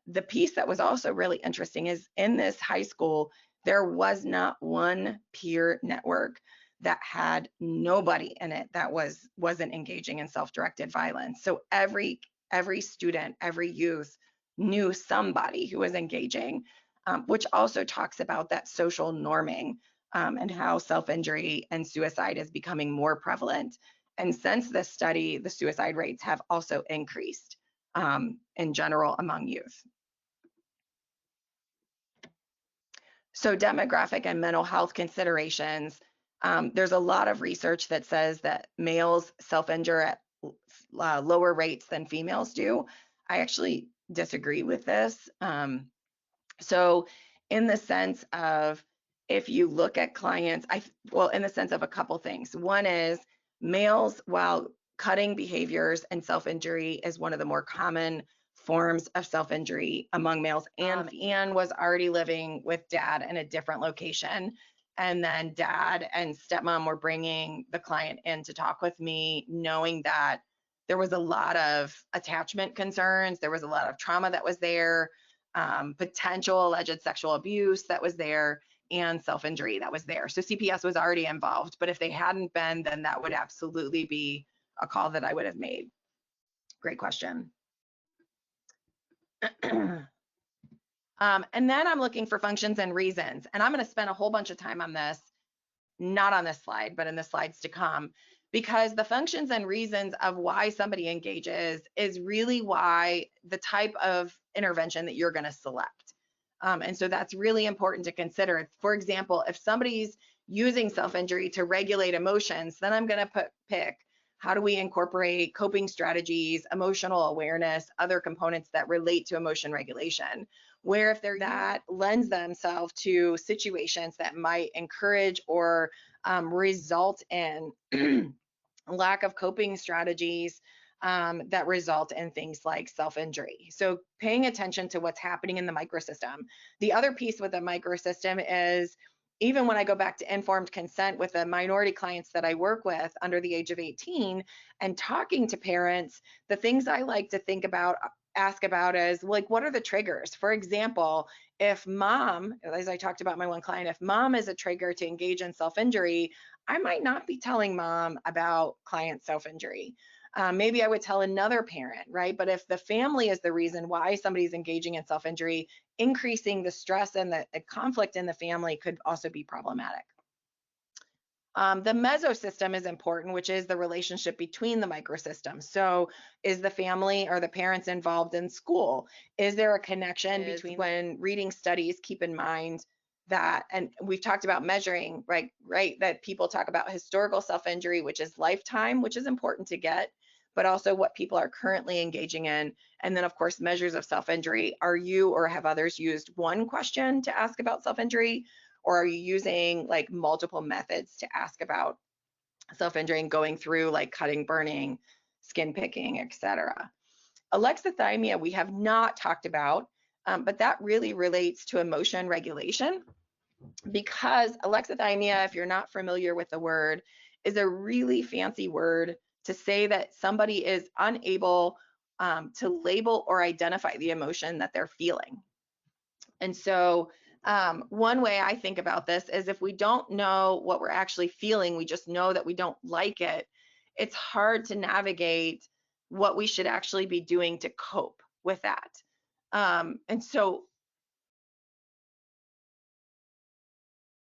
The piece that was also really interesting is in this high school, there was not one peer network that had nobody in it that wasn't engaging in self-directed violence. So every student, every youth knew somebody who was engaging, which also talks about that social norming and how self-injury and suicide is becoming more prevalent. And since this study, the suicide rates have also increased in general among youth. So demographic and mental health considerations. There's a lot of research that says that males self-injure at lower rates than females do. I actually disagree with this. So in the sense of, if you look at clients, well, in the sense of a couple things. One is males, while cutting behaviors and self-injury is one of the more common forms of self-injury among males, and Anne was already living with dad in a different location. And then dad and stepmom were bringing the client in to talk with me, knowing that there was a lot of attachment concerns. There was a lot of trauma that was there, potential alleged sexual abuse that was there, and self-injury that was there. So CPS was already involved, but if they hadn't been, then that would absolutely be a call that I would have made. Great question. And then I'm looking for functions and reasons, and I'm going to spend a whole bunch of time on this, not on this slide, but in the slides to come, because the functions and reasons of why somebody engages is really why the type of intervention that you're going to select. And so that's really important to consider. For example, if somebody's using self-injury to regulate emotions, then I'm going to pick how do we incorporate coping strategies, emotional awareness, other components that relate to emotion regulation, where if they're that lends themselves to situations that might encourage or result in lack of coping strategies that result in things like self-injury. So paying attention to what's happening in the microsystem. The other piece with the microsystem is, even when I go back to informed consent with the minority clients that I work with under the age of 18 and talking to parents, the things I like to think about, ask about is like, what are the triggers? For example, if mom, as I talked about my one client, if mom is a trigger to engage in self-injury, I might not be telling mom about client self-injury. Maybe I would tell another parent, right? But if the family is the reason why somebody's engaging in self-injury, increasing the stress and the conflict in the family could also be problematic. The mesosystem is important, which is the relationship between the microsystems. So is the family or the parents involved in school? Is there a connection between, when reading studies, keep in mind that, and we've talked about measuring, right, that people talk about historical self-injury, which is lifetime, which is important to get, but also what people are currently engaging in. And then of course, measures of self-injury. Are you or have others used one question to ask about self-injury? Or are you using like multiple methods to ask about self-injury and going through like cutting, burning, skin picking, etc.? Alexithymia we have not talked about, but that really relates to emotion regulation, because alexithymia, if you're not familiar with the word, is a really fancy word to say that somebody is unable to label or identify the emotion that they're feeling. And so one way I think about this is, if we don't know what we're actually feeling, we just know that we don't like it, it's hard to navigate what we should actually be doing to cope with that. And so